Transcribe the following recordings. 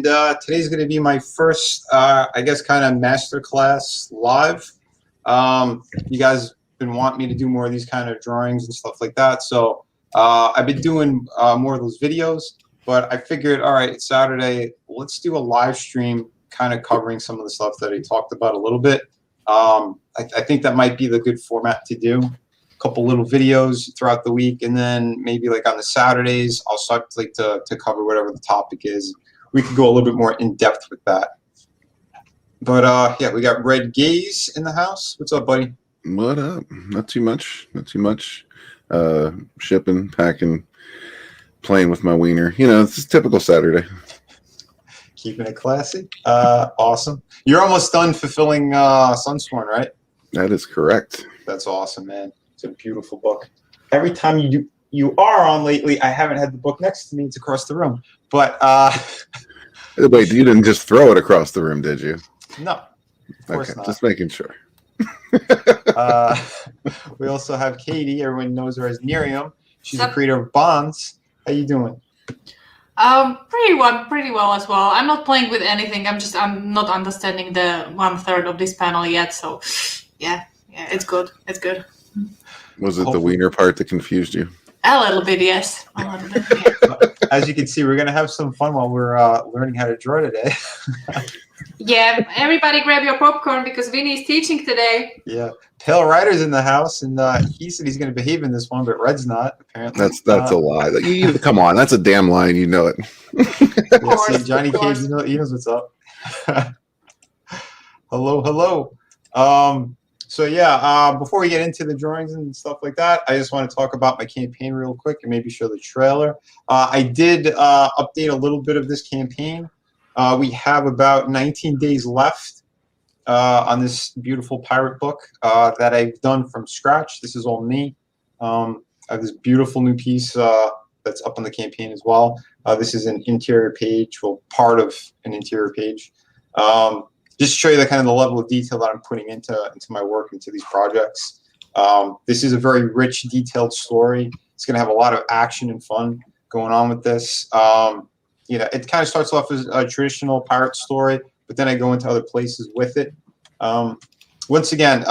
Today's going to be my first, I guess, kind of masterclass live. You guys been wanting me to do more of these kind of drawings and stuff like that, so I've been doing more of those videos. But I figured, all right, it's Saturday. Let's do a live stream, kind of covering some of the stuff that I talked about a little bit. I think that might be the good format to do. A couple little videos throughout the week, and then maybe like on the Saturdays, I'll start like to cover whatever the topic is. We could go a little bit more in depth with that. But yeah, we got Red Gaze in the house. What's up, buddy? What up? Not too much. Not too much. Shipping, packing, playing with my wiener. You know, it's a typical Saturday. Keeping it classy. Awesome. You're almost done fulfilling Sunsworn, right? That is correct. That's awesome, man. It's a beautiful book. Every time you are on lately, I haven't had the book next to me. It's across the room. But wait, you didn't just throw it across the room, did you? No, of course not. Just making sure. We also have Katie. Everyone knows her as Miriam. She's a creator of Bonds. How you doing? Pretty well as well. I'm not playing with anything. I'm not understanding the 1/3 of this panel yet. So, yeah, it's good. It's good. Was it the wiener part that confused you? A little bit, yes. A little bit. Yeah. As you can see, we're gonna have some fun while we're learning how to draw today. Yeah, everybody grab your popcorn because Vinny's teaching today. Yeah, Pale Rider's in the house, and he said he's going to behave in this one, but Red's not, apparently. That's a lie. Come on, that's a damn lie, and you know it. See, Johnny Cage, he knows what's up. Hello. So yeah, before we get into the drawings and stuff like that, I just want to talk about my campaign real quick and maybe show the trailer. I did update a little bit of this campaign. We have about 19 days left on this beautiful pirate book that I've done from scratch. This is all me. I have this beautiful new piece that's up on the campaign as well. This is an interior page, well, part of an interior page. Just to show you the kind of the level of detail that I'm putting into my work, into these projects. This is a very rich, detailed story. It's going to have a lot of action and fun going on with this. You know, it kind of starts off as a traditional pirate story, but then I go into other places with it. Once again,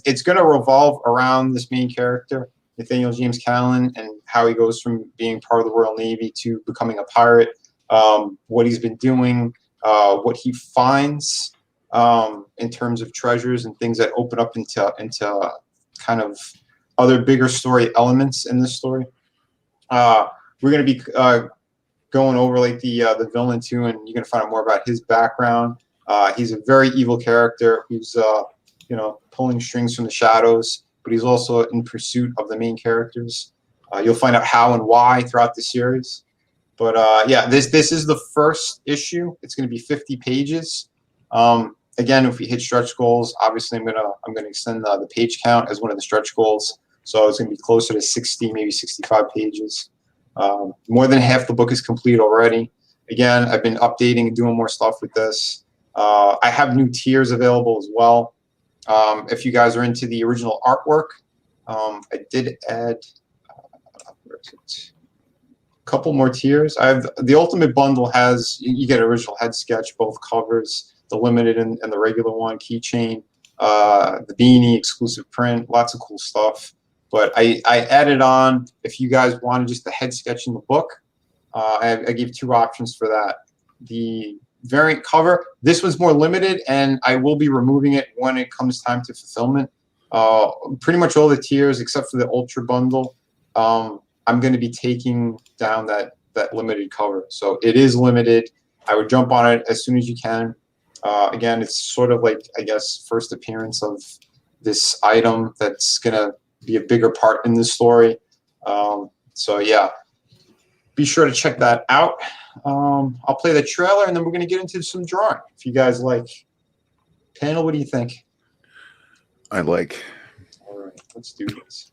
it's going to revolve around this main character, Nathaniel James Callan, and how he goes from being part of the Royal Navy to becoming a pirate, what he's been doing, what he finds in terms of treasures and things that open up into kind of other bigger story elements in this story. We're going to be going over like the villain too, and you're gonna find out more about his background. He's a very evil character who's you know, pulling strings from the shadows, but he's also in pursuit of the main characters. You'll find out how and why throughout the series. But yeah, this is the first issue. It's gonna be 50 pages. Again, if we hit stretch goals, obviously I'm gonna extend the page count as one of the stretch goals. So it's gonna be closer to 60, maybe 65 pages. More than half the book is complete already. Again, I've been updating and doing more stuff with this. I have new tiers available as well. If you guys are into the original artwork, I did add a couple more tiers. I have the Ultimate Bundle has, you get original head sketch, both covers, the limited and the regular one, keychain, the beanie, exclusive print, lots of cool stuff. But I added on, if you guys wanted just the head sketch in the book, I gave 2 options for that. The variant cover, this one's more limited, and I will be removing it when it comes time to fulfillment. Pretty much all the tiers, except for the Ultra Bundle, I'm going to be taking down that limited cover. So it is limited. I would jump on it as soon as you can. Again, it's sort of like, I guess, first appearance of this item that's going to be a bigger part in this story. So yeah, be sure to check that out. I'll play the trailer, and then we're going to get into some drawing. If you guys like. Panel, what do you think? I like. All right, let's do this.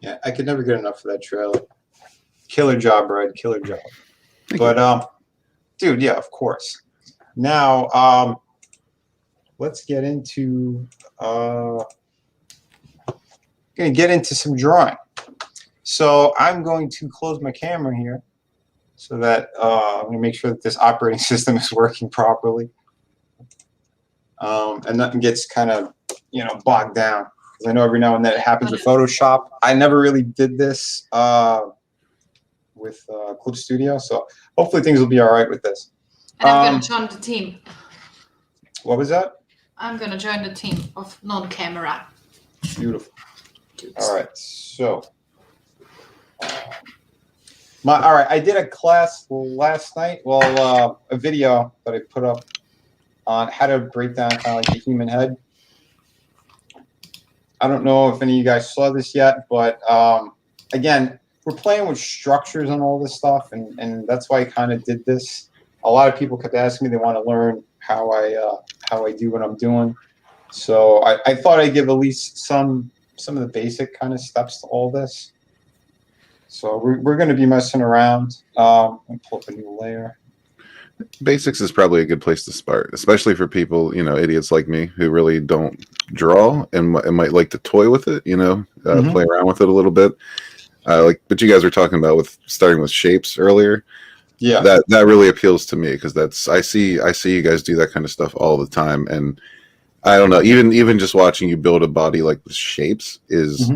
Yeah, I could never get enough of that trailer. Killer job, Red. Killer job. Thank But dude, yeah, of course. Now, let's get into gonna get into some drawing. So I'm going to close my camera here so that I'm gonna make sure that this operating system is working properly. And nothing gets kind of, bogged down. Because I know every now and then it happens with Photoshop. I never really did this with Clip Studio, so hopefully things will be all right with this. And I'm gonna join the team. What was that? I'm gonna join the team of non-camera. Beautiful. dudes. All right, so all right, I did a class last night. Well, a video that I put up on how to break down kind of like the human head. I don't know if any of you guys saw this yet, but again, we're playing with structures and all this stuff, and that's why I kind of did this. A lot of people kept asking me they want to learn how I do what I'm doing. So I thought I'd give at least some of the basic kind of steps to all this. So we're going to be messing around. I'll pull up a new layer. Basics is probably a good place to start, especially for people, idiots like me who really don't draw and might like to toy with it, play around with it a little bit. Like what you guys were talking about with starting with shapes earlier. Yeah, that really appeals to me because I see you guys do that kind of stuff all the time, and I don't know, even just watching you build a body like with shapes is.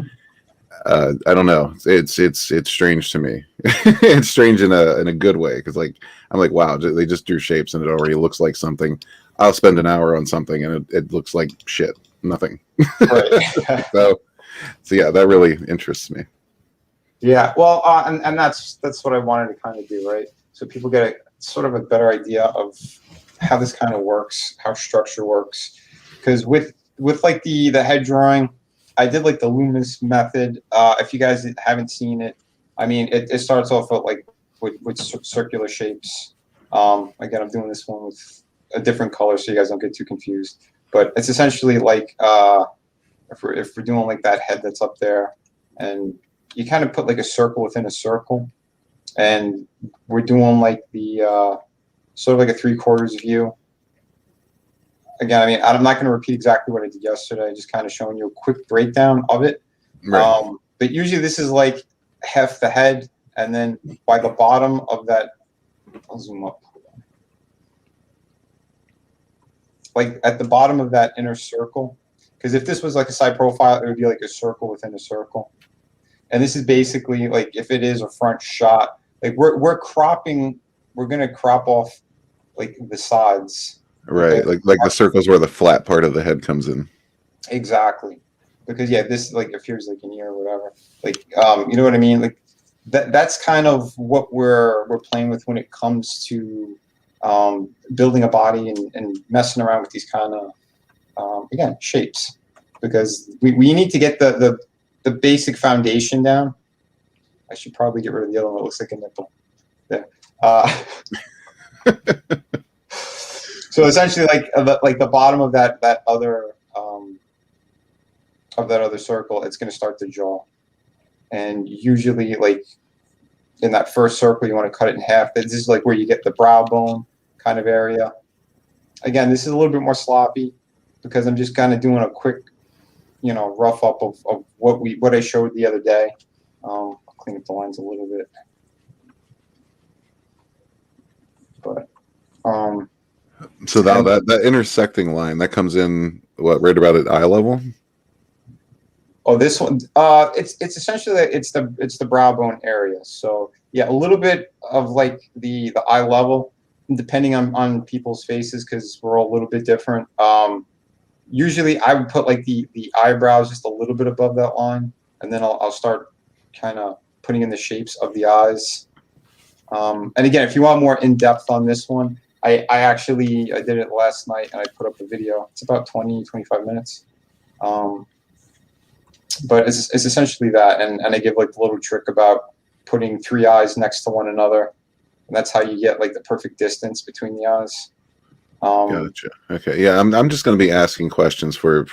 I don't know. It's strange to me. It's strange in a good way because I'm like, wow, they just drew shapes and it already looks like something. I'll spend an hour on something and it looks like shit, nothing. right. so yeah, that really interests me. Yeah, well, and that's what I wanted to kind of do, right? So people get sort of a better idea of how this kind of works, how structure works, because with like the head drawing. I did like the Loomis method. If you guys haven't seen it, I mean, it starts off with circular shapes. Again, I'm doing this one with a different color so you guys don't get too confused. But it's essentially like if we're doing like that head that's up there, and you kind of put like a circle within a circle, and we're doing like the sort of like a 3/4 view. Again, I mean, I'm not going to repeat exactly what I did yesterday. Just kind of showing you a quick breakdown of it. Right. But usually this is like half the head, and then by the bottom of that, I'll zoom up. Like at the bottom of that inner circle, because if this was like a side profile, it would be like a circle within a circle. And this is basically like if it is a front shot, like we're cropping, we're going to crop off like the sides. Right, like the circles where the flat part of the head comes in. Exactly, because yeah, this like appears like an ear or whatever. Like, you know what I mean? Like that's kind of what we're playing with when it comes to building a body and messing around with these kind of again shapes, because we need to get the basic foundation down. I should probably get rid of the other one. It looks like a nipple. There. So essentially, like the bottom of that other circle, it's going to start the jaw, and usually, like in that first circle, you want to cut it in half. This is like where you get the brow bone kind of area. Again, this is a little bit more sloppy because I'm just kind of doing a quick, rough up of what I showed the other day. I'll clean up the lines a little bit, but. So now that intersecting line that comes in right about at eye level. Oh, this one. It's essentially it's the brow bone area. So yeah, a little bit of like the eye level, depending on people's faces because we're all a little bit different. Usually I would put like the eyebrows just a little bit above that line, and then I'll start kind of putting in the shapes of the eyes. And again, if you want more in depth on this one. I did it last night and I put up a video. It's about 20-25 minutes. But it's essentially that. And I give like the little trick about putting 3 eyes next to one another. And that's how you get like the perfect distance between the eyes. Gotcha. Okay. Yeah. I'm just going to be asking questions for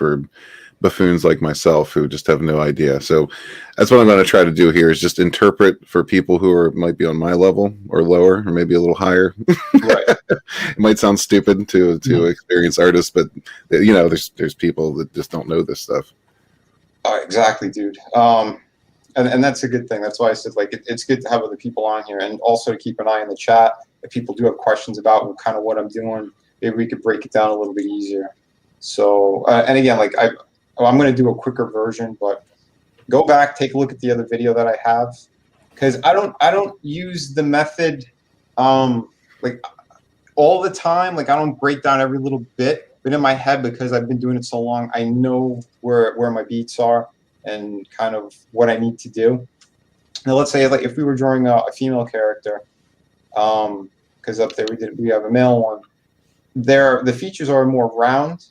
buffoons like myself who just have no idea. So that's what I'm going to try to do here is just interpret for people who might be on my level or lower or maybe a little higher. Right. It might sound stupid to experienced artists, but there's people that just don't know this stuff. Exactly, dude. And that's a good thing. That's why I said like it's good to have other people on here, and also to keep an eye in the chat if people do have questions about kind of what I'm doing. Maybe we could break it down a little bit easier. So and again, like I'm going to do a quicker version, but go back, take a look at the other video that I have, because I don't use the method like all the time. Like I don't break down every little bit, but in my head, because I've been doing it so long, I know where my beats are and kind of what I need to do. Now, let's say like if we were drawing a female character, because up there we have a male one. The features are more round,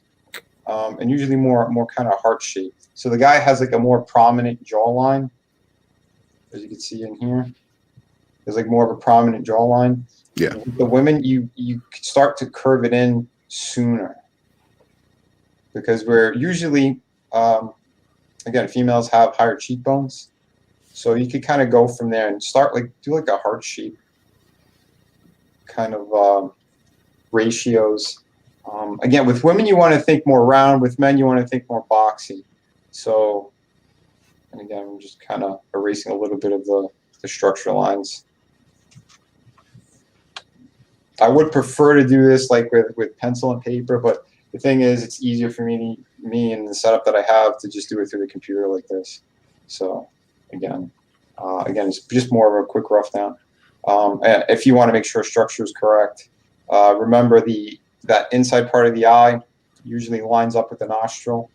and usually more kind of heart shaped. So the guy has like a more prominent jawline, as you can see in here. There's like more of a prominent jawline. Yeah. With the women, you start to curve it in sooner, because we're usually again, females have higher cheekbones, so you could kind of go from there and start do like a heart shape kind of ratios. Again, with women, you want to think more round. With men, you want to think more boxy. So, and again, I'm just kind of erasing a little bit of the structure lines. I would prefer to do this like with pencil and paper, but the thing is, it's easier for me and the setup that I have to just do it through the computer like this. So, again, it's just more of a quick rough down. And if you want to make sure structure is correct, remember that inside part of the eye usually lines up with the nostril.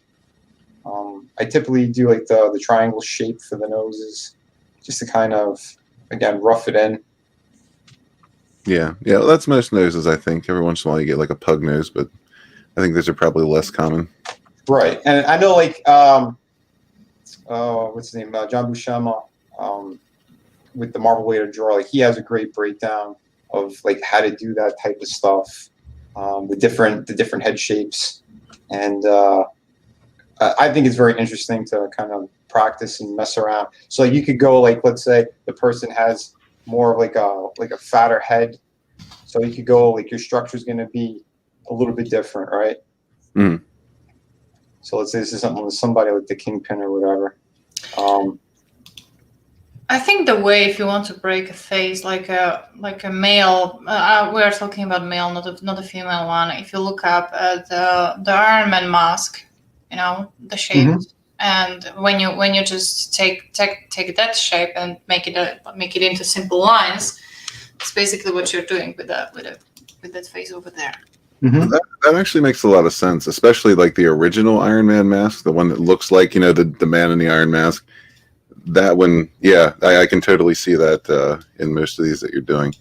I typically do like the triangle shape for the noses, just to kind of, again, rough it in. Yeah, well, that's most noses, I think. Every once in a while you get like a pug nose, but I think those are probably less common. Right, and I know like what's his name, John Buscema, with the Marvel Way to Draw, like he has a great breakdown of like how to do that type of stuff, the different head shapes, and I think it's very interesting to kind of practice and mess around. So like, you could go like, let's say the person has more of like a fatter head, so you could go like your structure is going to be a little bit different, right? Mm. So let's say this is something with somebody like the Kingpin or whatever. I think the way, if you want to break a face like a male, we are talking about male, not a female one. If you look up at the Iron Man mask, the shape, and when you just take that shape and make it into simple lines, it's basically what you're doing with that face over there. Mm-hmm. That actually makes a lot of sense, especially like the original Iron Man mask, the one that looks like the man in the Iron Mask. That one, yeah, I can totally see that in most of these that you're doing.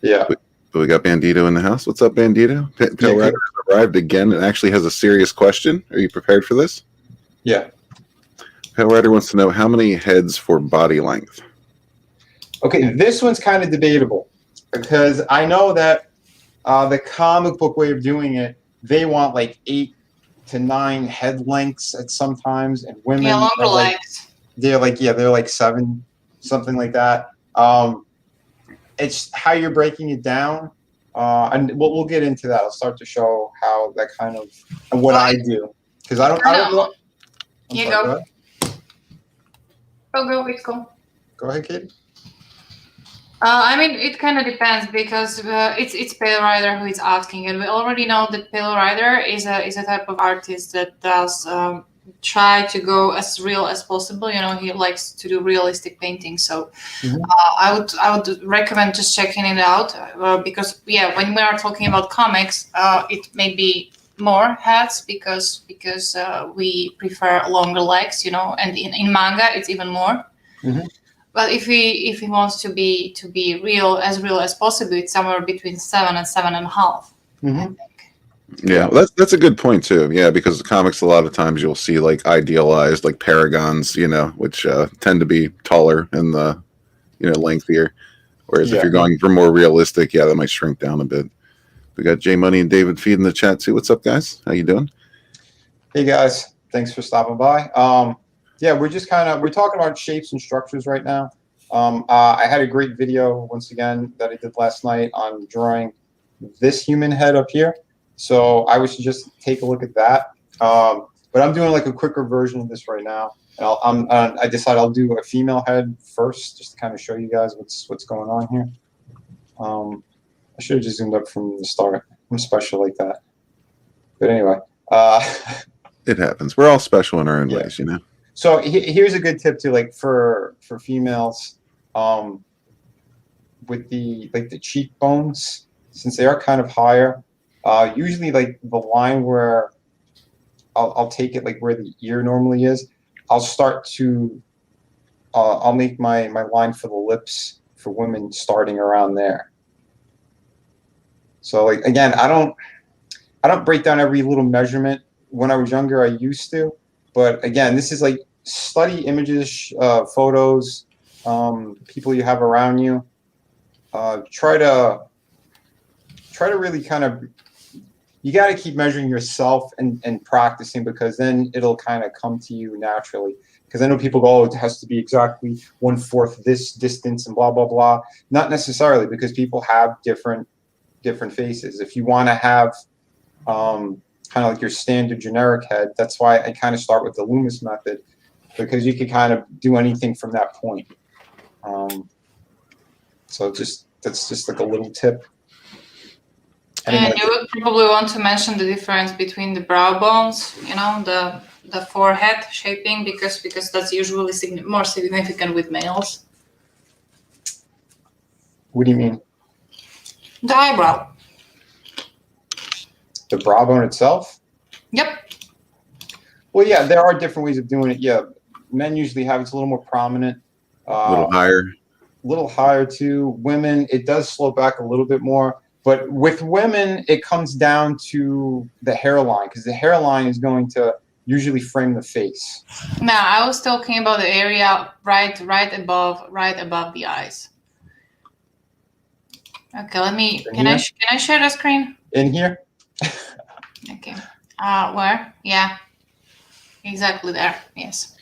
Yeah. But we got Bandito in the house. What's up, Bandito? Pale Rider has arrived again and actually has a serious question. Are you prepared for this? Yeah. Pale Rider wants to know how many heads for body length. Okay, this one's kind of debatable, because I know that the comic book way of doing it, they want like 8 to 9 head lengths at sometimes, and women longer legs. They're like 7, something like that. It's how you're breaking it down, and we'll get into that. I'll start to show how that kind of and what I do, because I don't know. You go. Go. Go ahead, Katie. I mean, it kind of depends, because it's Pale Rider who is asking, and we already know that Pale Rider is a type of artist that does try to go as real as possible. He likes to do realistic painting. So I would recommend just checking it out, because when we are talking about comics, it may be more heads because we prefer longer legs, and in manga it's even more. Mm-hmm. But if he wants to be real as possible, it's somewhere between 7 and 7.5. Mm-hmm. I think. Yeah, well, that's a good point too. Yeah, because the comics, a lot of times you'll see like idealized like paragons, which tend to be taller and lengthier. Whereas if you're going for more realistic, that might shrink down a bit. We got J Money and David Feed in the chat too. What's up, guys? How you doing? Hey guys, Thanks for stopping by. Yeah, we're talking about shapes and structures right now. I had a great video once again that I did last night on drawing this human head up here. So I would suggest take a look at that. But I'm doing like a quicker version of this right now. And I decided I'll do a female head first, just to kind of show you guys what's going on here. I should have just zoomed up from the start. I'm special like that. But anyway, it happens. We're all special in our own ways, you know. So here's a good tip too, like for females, with the cheekbones, since they are kind of higher. Usually, like the line where I'll take it like where the ear normally is. I'll start to I'll make my line for the lips for women starting around there. So like again, I don't break down every little measurement. When I was younger, I used to, but again, this is like study images, photos, people you have around you. Try to really kind of, you got to keep measuring yourself and practicing, because then it'll kind of come to you naturally. Because I know people go, oh, it has to be exactly 1/4 this distance and blah, blah, blah. Not necessarily, because people have different faces. If you want to have kind of like your standard generic head, that's why I kind of start with the Loomis method, because you can kind of do anything from that point. So that's just like a little tip. And you would probably want to mention the difference between the brow bones, you know, the forehead shaping, because that's usually more significant with males. What do you mean? The eyebrow. The brow bone itself? Yep. Well, yeah, there are different ways of doing it. Yeah, men usually have it's a little more prominent. A little higher. A little higher too. Women, it does slope back a little bit more. But with women, it comes down to the hairline, because the hairline is going to usually frame the face. Now, I was talking about the area right above the eyes. Okay, can I share the screen? In here? Okay. Where? Yeah. Exactly there. Yes.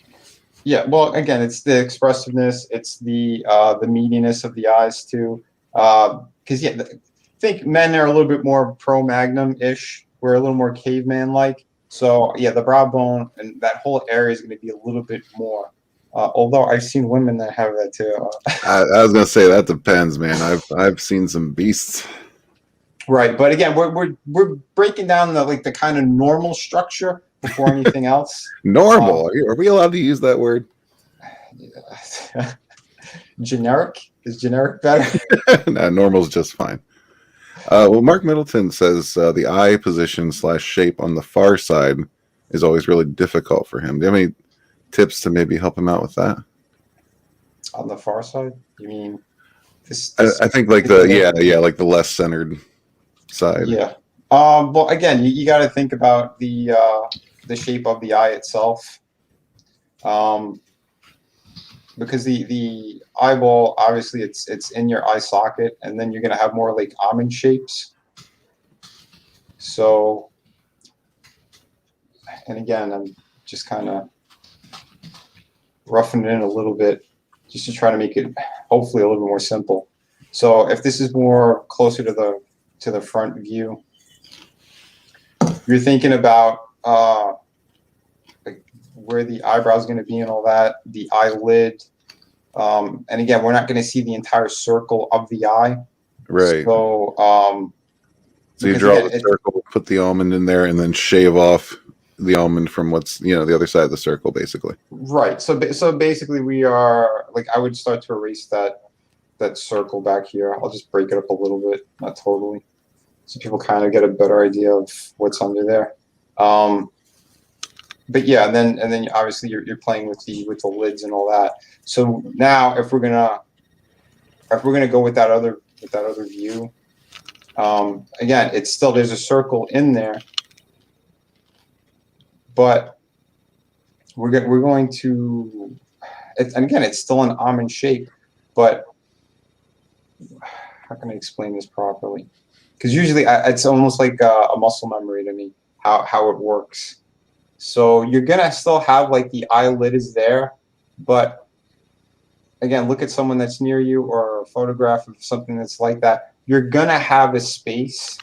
Yeah, well, again, it's the expressiveness, it's the meatiness of the eyes too. Because yeah, I think men are a little bit more pro-magnum-ish. We're a little more caveman-like. So yeah, the brow bone and that whole area is going to be a little bit more. Although I've seen women that have that too. I was going to say that depends, man. I've seen some beasts. Right, but again, we're breaking down the kind of normal structure before anything else. Normal? Are we allowed to use that word? Generic? Is generic better? No, normal's just fine. Well, Mark Middleton says the eye position / shape on the far side is always really difficult for him. Do you have any tips to maybe help him out with that? On the far side? You mean this I think like like the less centered side. Yeah. Well, again, you got to think about the shape of the eye itself. Because the eyeball, obviously it's in your eye socket, and then you're going to have more like almond shapes. So, and again, I'm just kind of roughing it in a little bit just to try to make it hopefully a little bit more simple. So if this is more closer to the front view, you're thinking about like where the eyebrow is going to be and all that, the eyelid. And again, we're not going to see the entire circle of the eye. Right. So, so you draw the circle, put the almond in there, and then shave off the almond from what's, the other side of the circle, basically. Right. So basically we are, like, I would start to erase that circle back here. I'll just break it up a little bit, not totally, so people kind of get a better idea of what's under there. But yeah, and then obviously you're playing with the lids and all that. So now if we're gonna go with that other view, again, it's still, there's a circle in there, but we're going to, and again, it's still an almond shape, but how can I explain this properly? Because usually it's almost like a muscle memory to me, how it works. So you're gonna still have like the eyelid is there, but again, look at someone that's near you or a photograph of something that's like that. You're gonna have a space.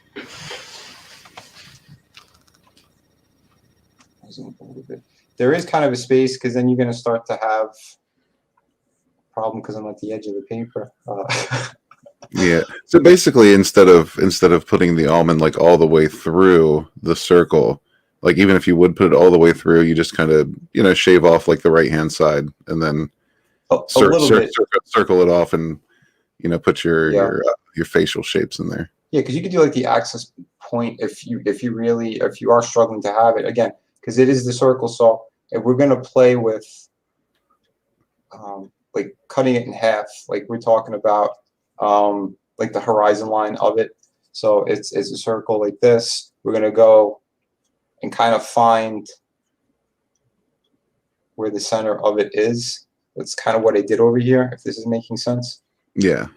A little bit. There is kind of a space because then you're gonna start to have a problem because I'm at the edge of the paper. Yeah. So basically, instead of putting the almond like all the way through the circle, like even if you would put it all the way through, you just kind of shave off like the right hand side and then circle it off and put your facial shapes in there. Yeah, because you could do like the access point if you are struggling to have it again, because it is the circle. So if we're gonna play with like cutting it in half, like we're talking about like the horizon line of it. So it's a circle like this. We're gonna go and kind of find where the center of it is. That's kind of what I did over here, if this is making sense. Yeah.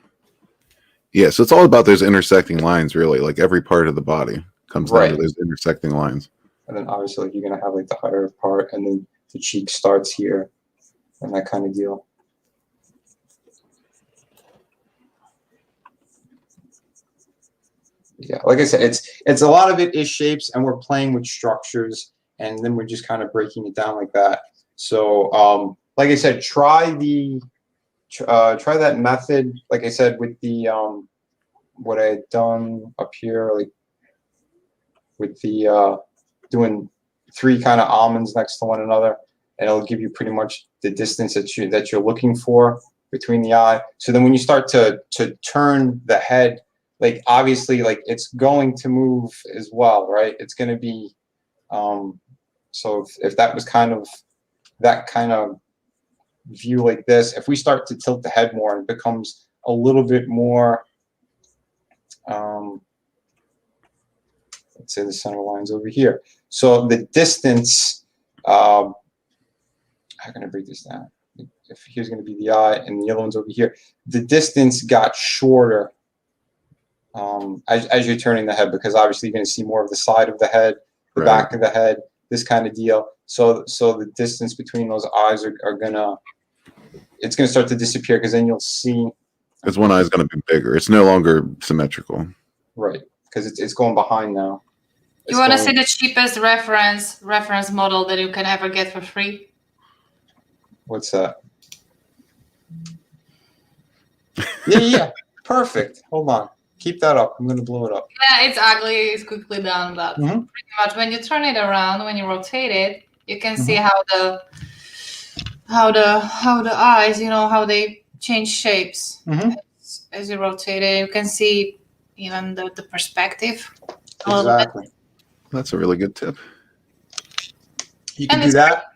Yeah, so it's all about those intersecting lines, really. Like every part of the body comes down to those intersecting lines. And then obviously like, you're going to have like the higher part, and then the cheek starts here and that kind of deal. Yeah, like I said, it's a lot of it is shapes, and we're playing with structures, and then we're just kind of breaking it down like that. So like I said, try that method, like I said, with the what I had done up here, like with the doing 3 kind of almonds next to one another, and it'll give you pretty much the distance that you're looking for between the eye. So then when you start to turn the head, like obviously like it's going to move as well, right? It's going to be so if that was kind of that kind of view like this, if we start to tilt the head more, it becomes a little bit more let's say the center line's over here. So the distance, how can I break this down? If here's going to be the eye and the other one's over here, the distance got shorter as you're turning the head, because obviously you're going to see more of the side of the head, the back of the head, this kind of deal. So the distance between those eyes are gonna, it's gonna start to disappear, because then you'll see. Because one eye is going to be bigger. It's no longer symmetrical. Right, because it's going behind now. You want to see the cheapest reference model that you can ever get for free? What's that? Yeah. Perfect. Hold on. Keep that up. I'm going to blow it up. Yeah, it's ugly. It's quickly done, but pretty much when you turn it around, when you rotate it, you can see how the eyes, how they change shapes as you rotate it. You can see even the perspective. Exactly. That's a really good tip. You can do that.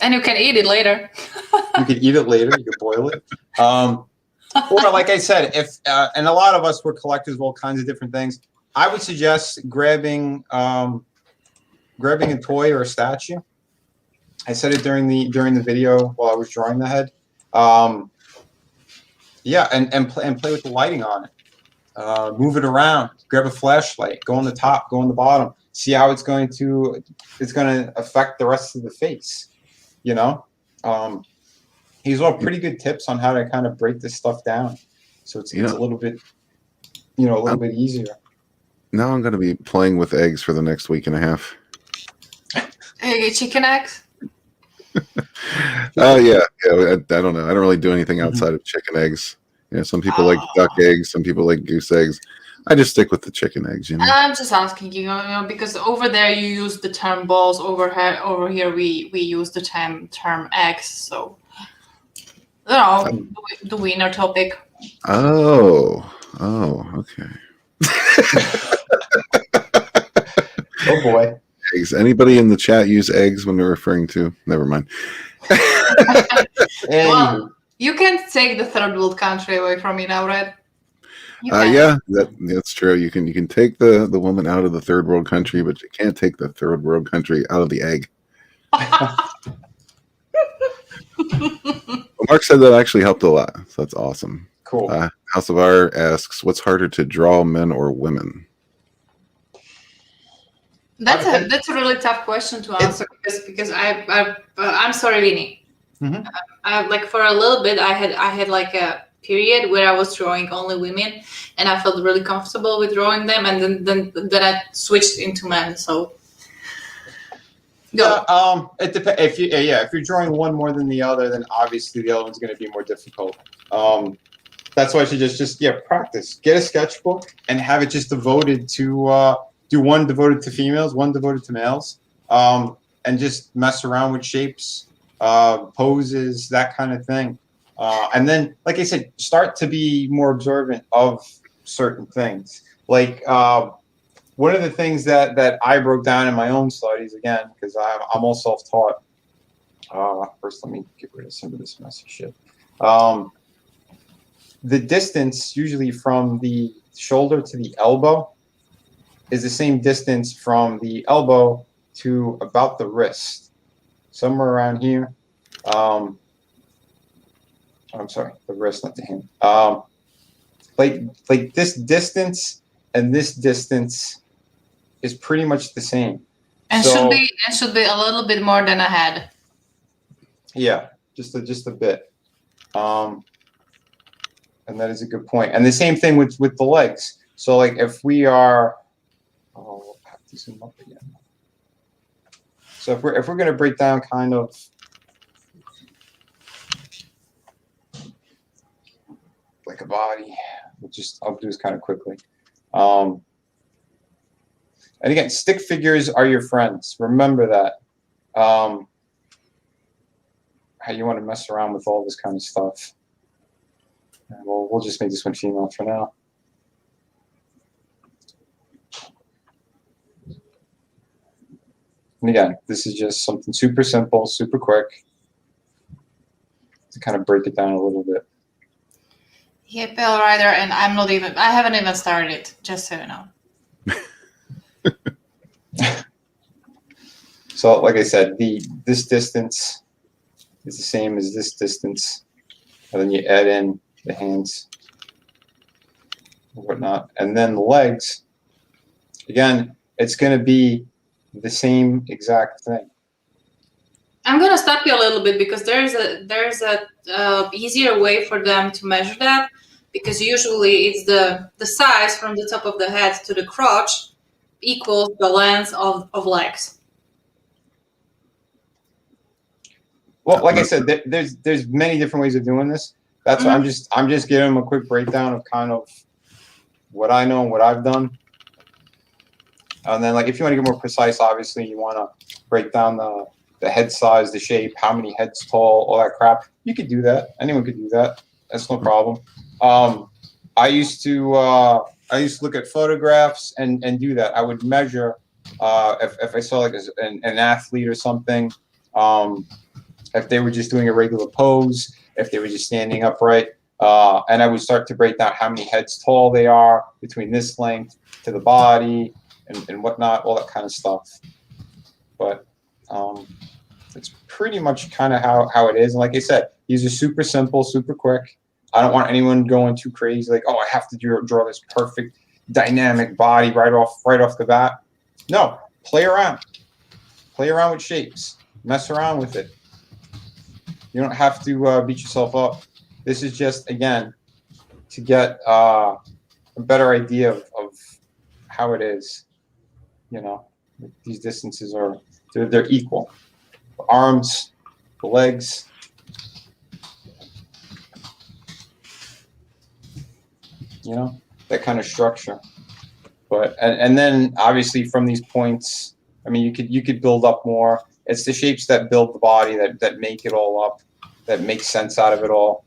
And you can eat it later. You can eat it later. You can boil it. Or like I said, if and a lot of us were collectors of all kinds of different things, I would suggest grabbing a toy or a statue. I said it during the video while I was drawing the head. Yeah, and play with the lighting on it. Move it around. Grab a flashlight. Go on the top. Go on the bottom. See how it's going to affect the rest of the face. These are all pretty good tips on how to kind of break this stuff down, so it's a little bit, bit easier. Now I'm going to be playing with eggs for the next week and a half. Chicken eggs? Yeah. I don't know. I don't really do anything outside of chicken eggs. Some people like duck eggs. Some people like goose eggs. I just stick with the chicken eggs. I'm just asking you, because over there you use the term balls. Over here we use the term eggs. So, the winner topic. Oh, okay. Oh boy. Eggs. Anybody in the chat use eggs when they're referring to? Never mind. Well, you can't take the third world country away from me now, Red. Yeah, that's true. You can take the woman out of the third world country, but you can't take the third world country out of the egg. Well, Mark said that actually helped a lot, so that's awesome. Cool. House of R asks, what's harder to draw, men or women? That's a really tough question to answer because I'm sorry, Vinny. Mhm. Like for a little bit, I had like a period where I was drawing only women, and I felt really comfortable with drawing them, and then I switched into men. So go. Yeah, it depends. If you're drawing one more than the other, then obviously the other one's going to be more difficult. That's why I should just practice. Get a sketchbook and have it just devoted to do one devoted to females, one devoted to males, and just mess around with shapes, poses, that kind of thing. And then, like I said, start to be more observant of certain things. Like one of the things that I broke down in my own studies, again, because I'm all self-taught. First, let me get rid of some of this messy shit. The distance usually from the shoulder to the elbow is the same distance from the elbow to about the wrist, somewhere around here. I'm sorry, the wrist, not the hand. Like this distance and this distance is pretty much the same. And So, should be a little bit more than a head. yeah, just a bit. And that is a good point. And the same thing with the legs. So like if we are, I'll have to zoom up again. So if we're going to break down kind of like a body, I'll do this kind of quickly. And again, stick figures are your friends. Remember that. How you want to mess around with all this kind of stuff. And we'll just make this one female for now. And again, this is just something super simple, super quick to kind of break it down a little bit. Yeah, Pale Rider, and I haven't even started it, just so you know. So like I said, this distance is the same as this distance. And then you add in the hands and whatnot. And then the legs, again, it's going to be the same exact thing. I'm gonna stop you a little bit because there's a easier way for them to measure that, because usually it's the size from the top of the head to the crotch equals the length of legs. Well, like I said, there's many different ways of doing this. That's why I'm just giving them a quick breakdown of kind of what I know and what I've done. And then, like, if you want to get more precise, obviously you want to break down the head size, the shape, how many heads tall, all that crap. You could do that. Anyone could do that. That's no problem. I used to look at photographs and do that. I would measure if I saw like an athlete or something. If they were just doing a regular pose, if they were just standing upright, and I would start to break down how many heads tall they are between this length to the body and whatnot, all that kind of stuff. But it's pretty much kind of how it is. And like I said, these are super simple, super quick. I don't want anyone going too crazy, like, oh, I have to draw this perfect dynamic body right off the bat. No, play around with shapes, mess around with it. You don't have to beat yourself up. This is just, again, to get a better idea of how it is. You know, these distances they're equal. The arms, the legs. You know, that kind of structure. But and then obviously from these points, I mean, you could build up more. It's the shapes that build the body that make it all up, that make sense out of it all.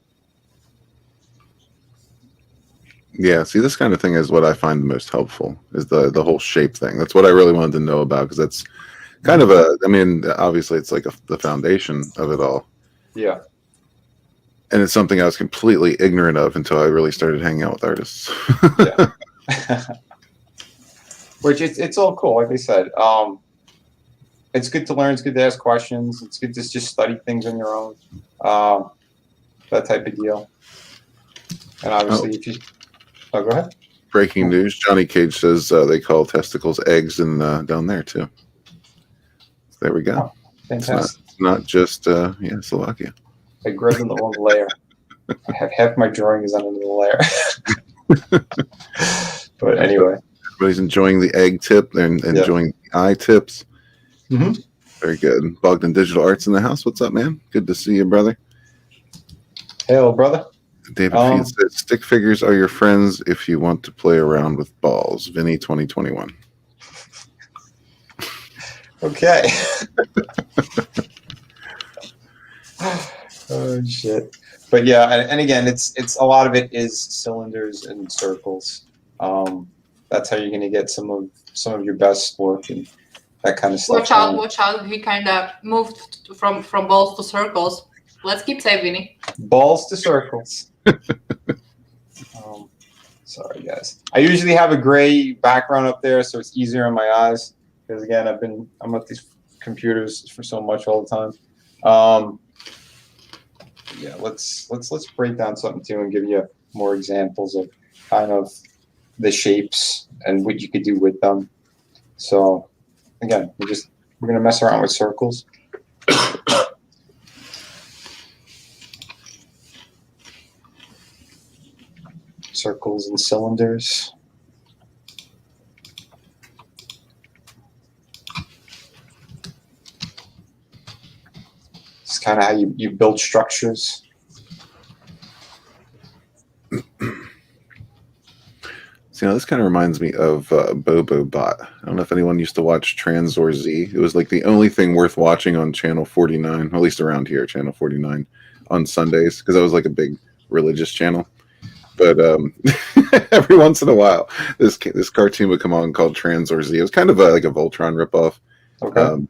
Yeah, see, this kind of thing is what I find the most helpful, is the whole shape thing. That's what I really wanted to know about, because that's kind of I mean, obviously it's like the foundation of it all. Yeah. And it's something I was completely ignorant of until I really started hanging out with artists. Yeah. Which it's all cool, like I said. It's good to learn. It's good to ask questions. It's good to just study things on your own. That type of deal. And obviously, if you... Oh, go ahead. Breaking news: Johnny Cage says they call testicles eggs in down there too. There we go. Oh, fantastic. It's not just Slovakia. I grabbed on the wrong layer. I have half my drawing is under the layer. But anyway. Everybody's enjoying the egg tip. They're enjoying the eye tips. Mm-hmm. Very good. Bogdan Digital Arts in the house. What's up, man? Good to see you, brother. Hey, old brother. David Feed says, stick figures are your friends if you want to play around with balls. Vinny 2021. Okay. Oh shit. But yeah, and again, it's a lot of it is cylinders and circles. That's how you're gonna get some of your best work and that kind of stuff. Watch out! He kind of moved from balls to circles. Let's keep safe, Vinny. Balls to circles. Sorry, guys. I usually have a gray background up there, so it's easier on my eyes. Because again, I'm at these computers for so much all the time. Yeah, let's break down something too and give you more examples of kind of the shapes and what you could do with them. So again, we're gonna mess around with circles. Circles and cylinders. It's kind of how you build structures. So, this kind of reminds me of Bobo Bot. I don't know if anyone used to watch Tranzor Z. It was like the only thing worth watching on Channel 49, or at least around here, Channel 49, on Sundays, because that was like a big religious channel. But every once in a while, this cartoon would come on called Tranzor Z. It was kind of like a Voltron ripoff. Okay.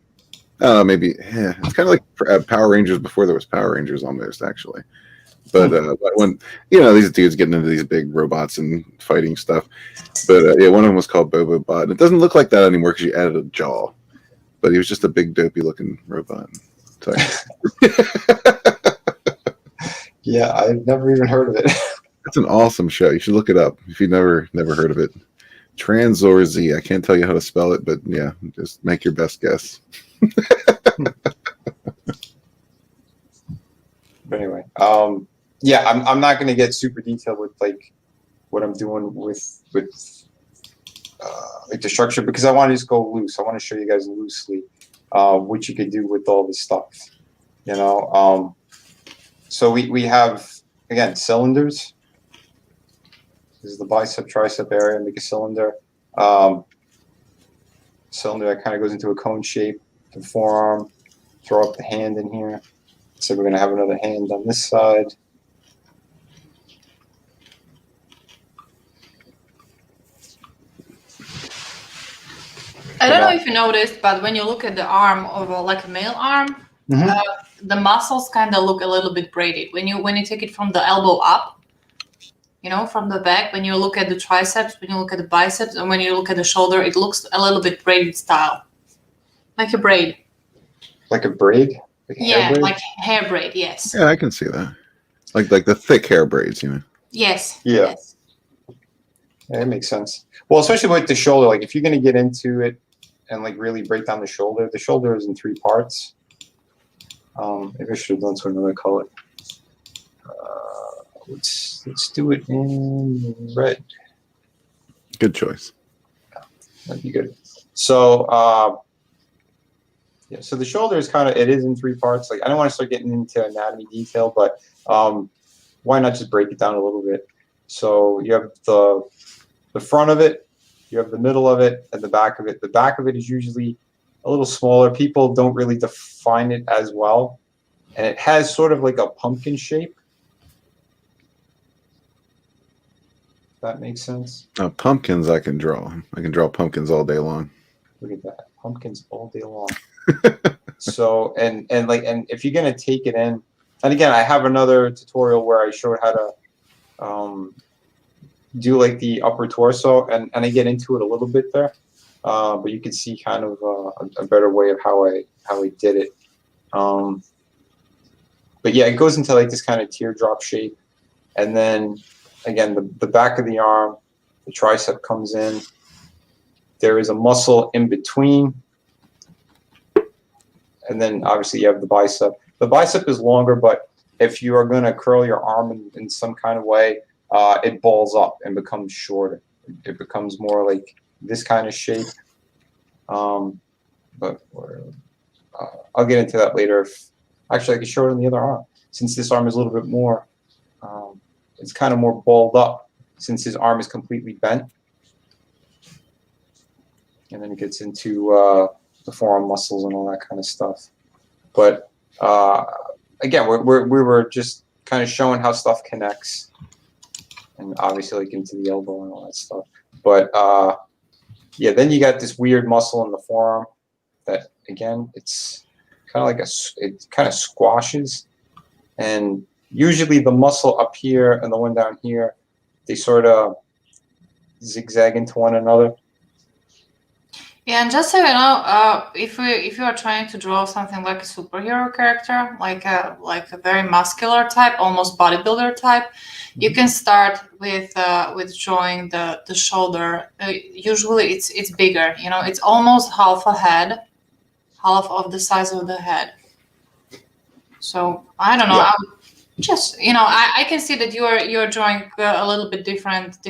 Maybe it's kind of like Power Rangers before there was Power Rangers almost, actually. But when these dudes getting into these big robots and fighting stuff, but one of them was called Bobo Bot. And it doesn't look like that anymore because you added a jaw, but he was just a big dopey looking robot. So. Yeah, I've never even heard of it. It's an awesome show. You should look it up if you've never heard of it. Tranzor Z. I can't tell you how to spell it, but yeah, just make your best guess. But anyway, yeah, I'm not going to get super detailed with like what I'm doing with like the structure because I want to just go loose. I want to show you guys loosely what you could do with all this stuff. So we have again cylinders. This is the bicep tricep area. Make a cylinder. Cylinder that kind of goes into a cone shape. The forearm. Throw up the hand in here. So we're going to have another hand on this side. I don't know if you noticed, but when you look at the arm of like a male arm, the muscles kind of look a little bit braided. When you take it from the elbow up, from the back, when you look at the triceps, when you look at the biceps, and when you look at the shoulder, it looks a little bit braided style. Like a braid. Like a braid? Like a hair braid? Like hair braid, yes. Yeah, I can see that. Like the thick hair braids, Yes. Yeah. Yes. Yeah, it makes sense. Well, especially with the shoulder, like if you're going to get into it and like really break down the shoulder is in 3 parts. Maybe I should have done to another color. Let's do it in red. Good choice. That'd be good. So yeah, so the shoulder is it is in 3 parts. Like I don't want to start getting into anatomy detail, but why not just break it down a little bit? So you have the front of it, you have the middle of it, and the back of it. The back of it is usually a little smaller. People don't really define it as well, and it has sort of like a pumpkin shape. That makes sense. Pumpkins I can draw. I can draw pumpkins all day long. Look at that. Pumpkins all day long. So and if you're gonna take it in, and again I have another tutorial where I showed how to do like the upper torso and I get into it a little bit there. But you can see kind of a better way of how I did it. But yeah, it goes into like this kind of teardrop shape, and then again the back of the arm The tricep comes in. There is a muscle in between. And then obviously you have the bicep. The bicep is longer, but if you are going to curl your arm in some kind of way, it balls up and becomes shorter. It becomes more like this kind of shape. But I'll get into that later. Actually, I can show it on the other arm. Since this arm is a little bit more, it's kind of more balled up since his arm is completely bent. And then it gets into the forearm muscles and all that kind of stuff. But again, we were just kind of showing how stuff connects, and obviously like into the elbow and all that stuff. But yeah, then you got this weird muscle in the forearm that, again, it's kind of like it kind of squashes, and usually the muscle up here and the one down here, they sort of zigzag into one another. Yeah, and just so you know, if you are trying to draw something like a superhero character, like a very muscular type, almost bodybuilder type, you can start with drawing the shoulder. Usually, it's bigger. You know, it's almost half a head, half of the size of the head. So I don't know. Yeah. Just I can see that you're drawing a little bit different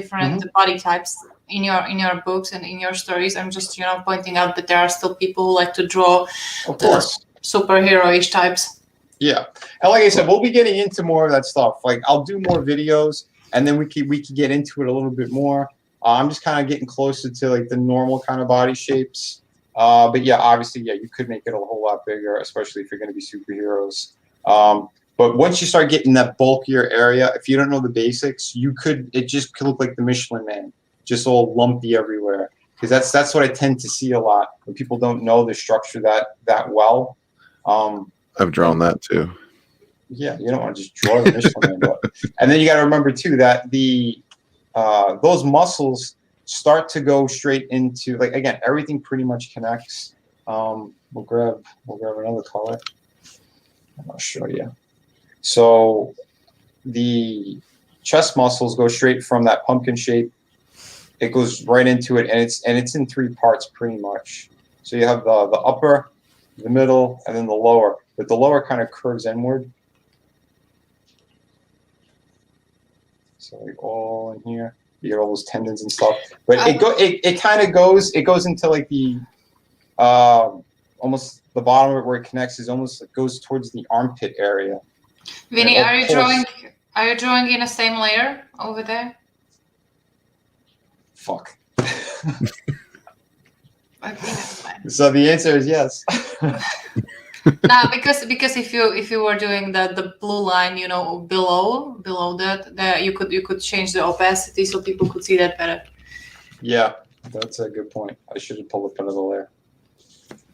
body types in your books and in your stories. I'm just pointing out that there are still people who like to draw, of course, superhero-ish types. Yeah, and like I said, we'll be getting into more of that stuff. Like I'll do more videos, and then we could get into it a little bit more. I'm just kind of getting closer to like the normal kind of body shapes. But yeah, obviously, yeah, you could make it a whole lot bigger, especially if you're going to be superheroes. But once you start getting that bulkier area, if you don't know the basics, it just could look like the Michelin Man, just all lumpy everywhere. Because that's what I tend to see a lot when people don't know the structure that well. I've drawn that too. Yeah, you don't want to just draw the Michelin Man. And then you got to remember too that those muscles start to go straight into, like, again, everything pretty much connects. We'll grab another color, and I'll show you. So the chest muscles go straight from that pumpkin shape. It goes right into it, and it's in three parts pretty much. So you have the upper, the middle, and then the lower. But the lower kind of curves inward. So like all in here, you get all those tendons and stuff. But it kind of goes into like the almost the bottom of it where it connects is almost, it goes towards the armpit area. Vinny, are you drawing in the same layer over there? Fuck. I think that's fine. So the answer is yes. No, because if you were doing the blue line, below that you could change the opacity so people could see that better. Yeah, that's a good point. I should have pulled up another layer.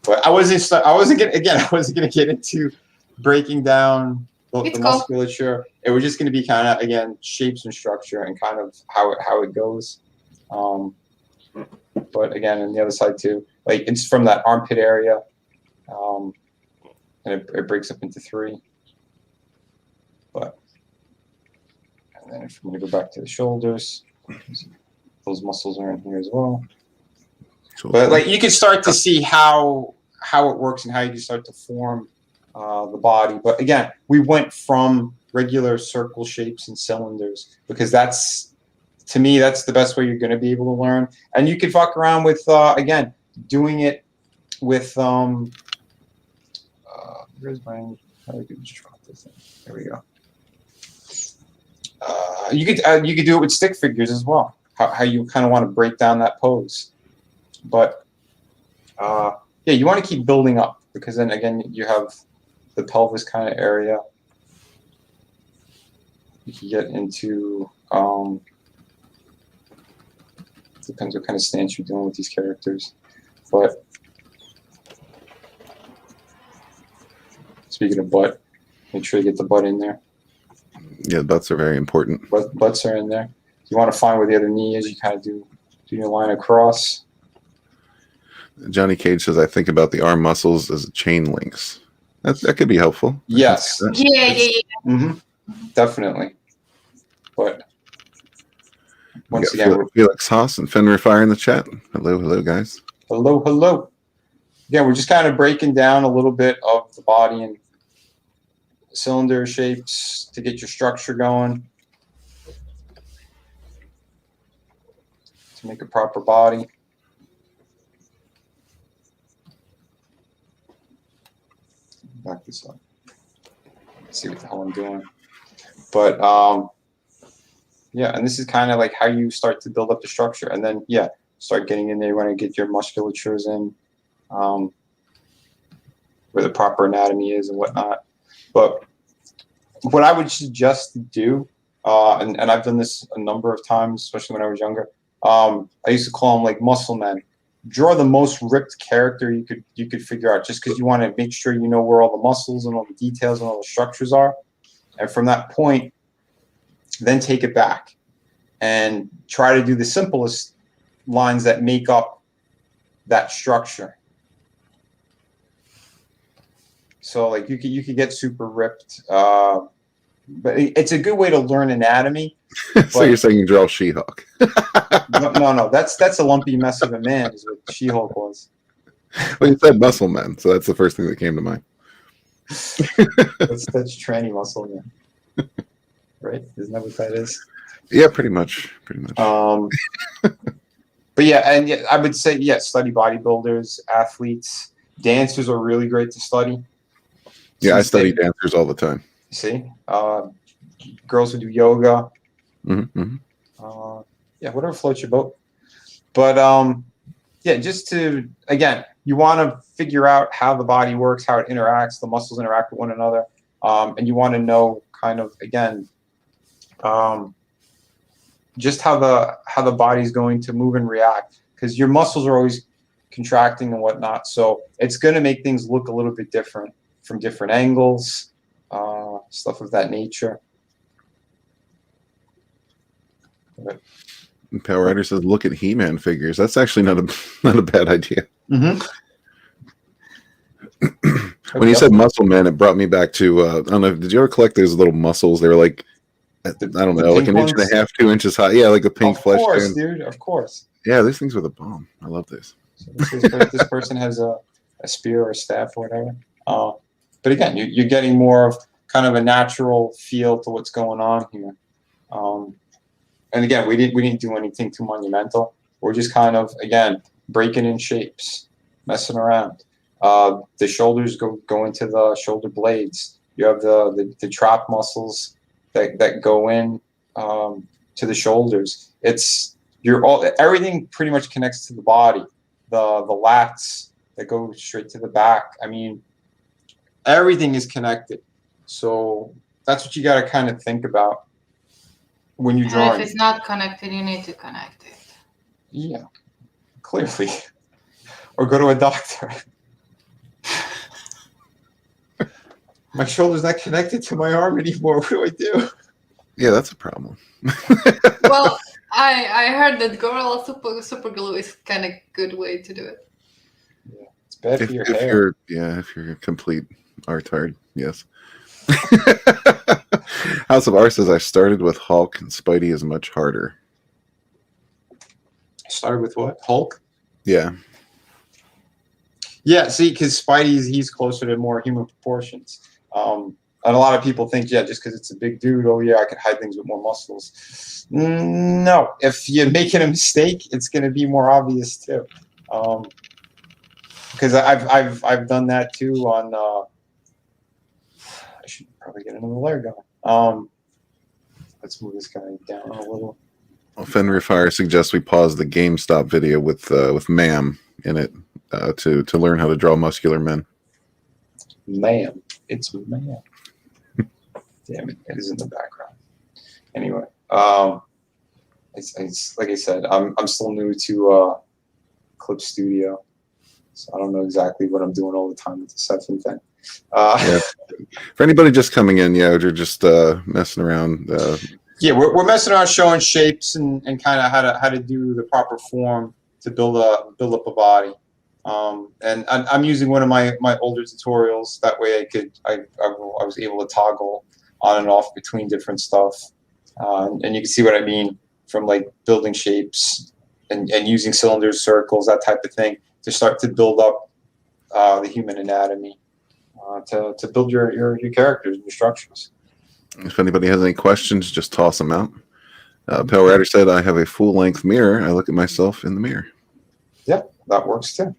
But I wasn't gonna get into breaking down the musculature. It was just gonna be kind of, again, shapes and structure and kind of how it goes. But again, on the other side too, like it's from that armpit area, and it breaks up into three. But and then if I'm gonna go back to the shoulders, those muscles are in here as well. Cool. But like you can start to see how it works and how you can start to form the body. But again, we went from regular circle shapes and cylinders because to me, that's the best way you're going to be able to learn. And you can fuck around with, again, doing it with, where's my, how do just drop this thing? There we go. You could do it with stick figures as well, how you kind of want to break down that pose. But, yeah, you want to keep building up because then, again, you have the pelvis kind of area. You can get into, depends what kind of stance you're doing with these characters. But speaking of butt, make sure you get the butt in there. Yeah, butts are very important. Butts are in there. You want to find where the other knee is. You kind of do your line across. Johnny Cage says, I think about the arm muscles as chain links. That could be helpful. Yes. Yeah. Mm-hmm. Definitely. But once again, Felix Haas and Fenrir Fire in the chat. Hello, guys. Hello. Yeah, we're just kind of breaking down a little bit of the body and cylinder shapes to get your structure going, to make a proper body. Back this up. Let's see what the hell I'm doing. But yeah, and this is kind of like how you start to build up the structure, and then start getting in there. You want to get your musculatures in, where the proper anatomy is and whatnot. But what I would suggest to do, and I've done this a number of times, especially when I was younger. I used to call them like muscle men. Draw the most ripped character you could figure out, just because you want to make sure you know where all the muscles and all the details and all the structures are. And from that point, then take it back and try to do the simplest lines that make up that structure. So like you could get super ripped, but it's a good way to learn anatomy. So you're saying you draw She-Hulk? No, that's a lumpy mess of a man is what She-Hulk was. Well, you said muscle men, so that's the first thing that came to mind. that's tranny muscle man, right? Isn't that what that is? Yeah, pretty much. But yeah, and I would say study bodybuilders, athletes, dancers are really great to study. Yeah, I study dancers all the time. See, girls who do yoga. Mm-hmm. Whatever floats your boat. But just to, again, you want to figure out how the body works, how it interacts, the muscles interact with one another, and you want to know kind of, again, just how the body's going to move and react, because your muscles are always contracting and whatnot, so it's going to make things look a little bit different from different angles, stuff of that nature. But, Power Rider says, "Look at He-Man figures." That's actually not a bad idea. Mm-hmm. When you said muscle man, it brought me back to I don't know. Did you ever collect those little muscles? They were like, I don't know, like an inch and a half, 2 inches high. Yeah, like a pink flesh. Of course, dude. Of course. Yeah, these things were the bomb. I love this. So this person has a spear or a staff or whatever. But again, you're getting more of kind of a natural feel to what's going on here. And again, we didn't do anything too monumental. We're just kind of, again, breaking in shapes, messing around. The shoulders go into the shoulder blades. You have the trap muscles that go in to the shoulders. Everything pretty much connects to the body. The lats that go straight to the back. I mean, everything is connected. So that's what you got to kind of think about when you're drawing. And if it's not connected, you need to connect it. Yeah, clearly. Or go to a doctor. My shoulder's not connected to my arm anymore. What do I do? Yeah, that's a problem. Well, I heard that Gorilla super glue is kind of good way to do it. Yeah, it's bad for your hair. If you're a complete artard, yes. House of R says, I started with Hulk and Spidey is much harder. Started with what? Hulk? Yeah. Yeah, see, because he's closer to more human proportions. And a lot of people think, just because it's a big dude, I could hide things with more muscles. No, if you're making a mistake, it's going to be more obvious too. Because I've done that too on. I should probably get another layer going. Let's move this guy down a little. Well, Fenrir Fire suggests we pause the GameStop video with Ma'am in it to learn how to draw muscular men. Ma'am, it's Ma'am. Damn it is in the background. Anyway, it's like I said, I'm still new to Clip Studio, so I don't know exactly what I'm doing all the time with the Sefton thing. For anybody just coming in, we're just messing around. We're messing around, showing shapes and kind of how to do the proper form to build up a body. And I'm using one of my older tutorials. That way I was able to toggle on and off between different stuff. And you can see what I mean from like building shapes and using cylinders, circles, that type of thing to start to build up the human anatomy to build your characters and your structures. If anybody has any questions, just toss them out. Pale Rider said, I have a full-length mirror. I look at myself in the mirror. Yep, that works too.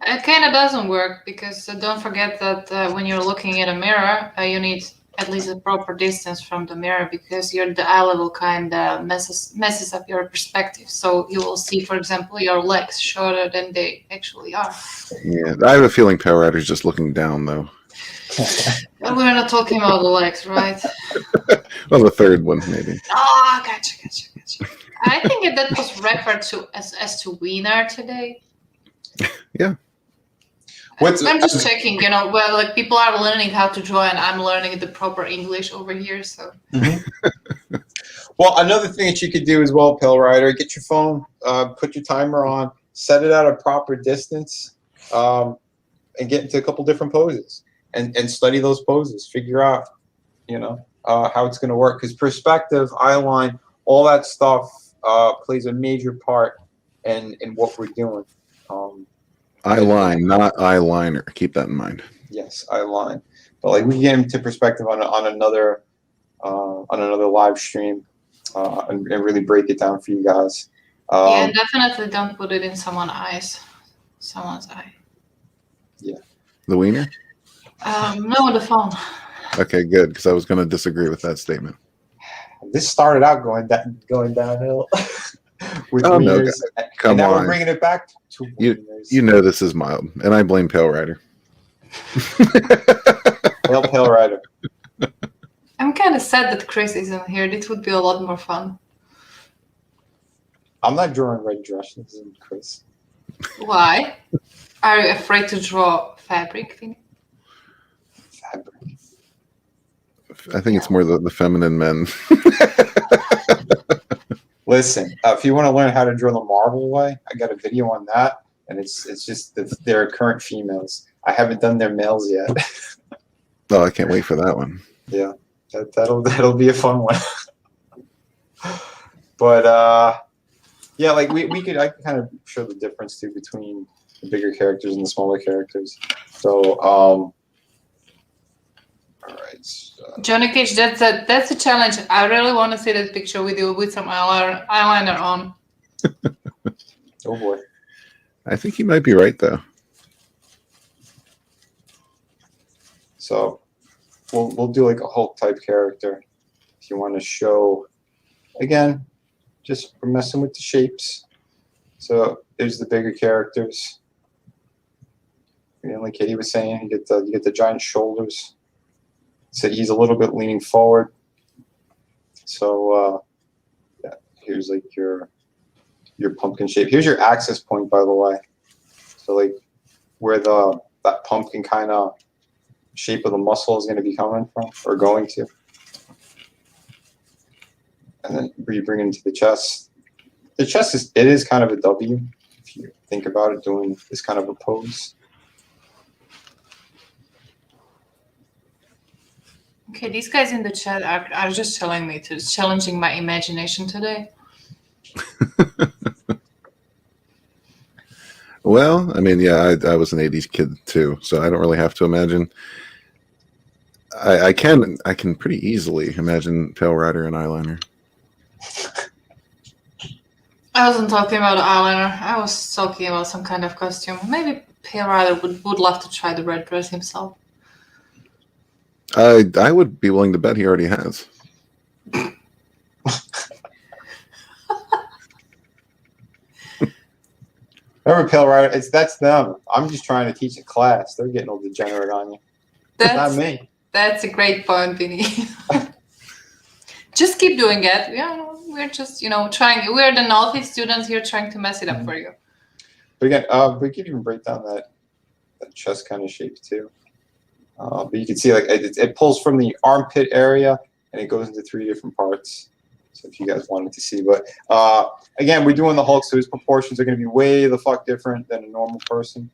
It kind of doesn't work because don't forget that when you're looking at a mirror, you need at least a proper distance from the mirror because the eye level kind of messes up your perspective. So you will see, for example, your legs shorter than they actually are. Yeah, I have a feeling Pale Rider's just looking down, though. We're not talking about the legs, right? Well, the third one, maybe. Oh, gotcha. I think that was referred to as to Vinnieart today. Yeah. I'm just checking, well, like people are learning how to draw and I'm learning the proper English over here, so. Mm-hmm. Well, another thing that you could do as well, Pale Rider, get your phone, put your timer on, set it at a proper distance, and get into a couple different poses and study those poses. Figure out, how it's going to work. Because perspective, eye line, all that stuff plays a major part in what we're doing. Eye line, not eyeliner. Keep that in mind. Yes, eye line. But like we can get into perspective on another live stream and really break it down for you guys. Yeah, and definitely don't put it in someone's eye. Yeah. The wiener? No, the phone. Okay, good, because I was going to disagree with that statement. This started out going downhill with Oh, no, wieners, come and now on. we're bringing it back to wieners. You know this is mild, and I blame Pale Rider. Pale Rider. I'm kind of sad that Chris isn't here. This would be a lot more fun. I'm not drawing red dresses, Chris. Why? Are you afraid to draw fabric, Vinny? Fabric. I think it's more the feminine men. Listen, if you want to learn how to draw the Marvel way, I got a video on that, and it's just their current females. I haven't done their males yet. Oh, I can't wait for that one. Yeah, that'll be a fun one. But yeah, like I can kind of show the difference too between the bigger characters and the smaller characters. So all right. Johnny Cage, that's a challenge. I really want to see that picture with you with some eyeliner on. Oh boy. I think you might be right, though. So we'll do like a Hulk type character if you want to show. Again, just we're messing with the shapes. So there's the bigger characters. Like Katie was saying, you get the giant shoulders. So he's a little bit leaning forward. So yeah, here's like your pumpkin shape. Here's your access point, by the way. So like where that pumpkin kind of shape of the muscle is going to be coming from or going to. And then you bring it into the chest. The chest is kind of a W if you think about it, doing this kind of a pose. Okay, these guys in the chat are just telling me to challenging my imagination today. Well, I mean, yeah, I was an 80s kid too, so I don't really have to imagine. I can pretty easily imagine Pale Rider and eyeliner. I wasn't talking about eyeliner. I was talking about some kind of costume. Maybe Pale Rider would love to try the red dress himself. I would be willing to bet he already has. Remember, Pale Rider, that's them. I'm just trying to teach a class. They're getting all degenerate on you. Not me. That's a great point, Vinny. Just keep doing it. Yeah, we're just, trying. We're the naughty students here trying to mess it up for you. But again, we can even break down that chest kind of shape too. But you can see like it pulls from the armpit area and it goes into 3 different parts. So if you guys wanted to see, but again, we're doing the Hulk, so his proportions are going to be way the fuck different than a normal person.